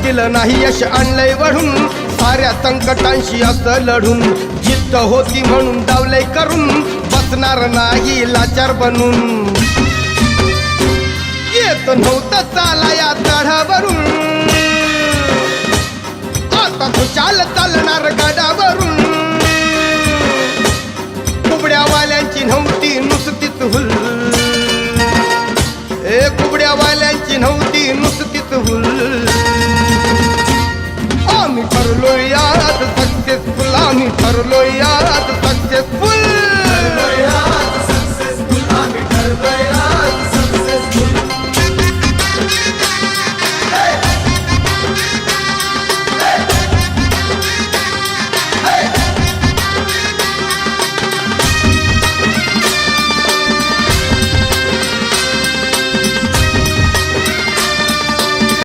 दिलं नाही यश आणलंय वढून साऱ्या संकटांशी असं लढून जिद्द होती म्हणून डावलंय करून बसणार नाही लाचार बनून येत नव्हतं चाला या चढावरून आता खुशाल चालणार गडावरून कुबड्यावाल्यांची नव्हती नुसतीच हुल कुबड्यावाल्यांची नव्हती नुसतीच हुल आम्ही ठरलो यात सक्सेसफुल आम्ही ठरलो यात सक्सेसफुल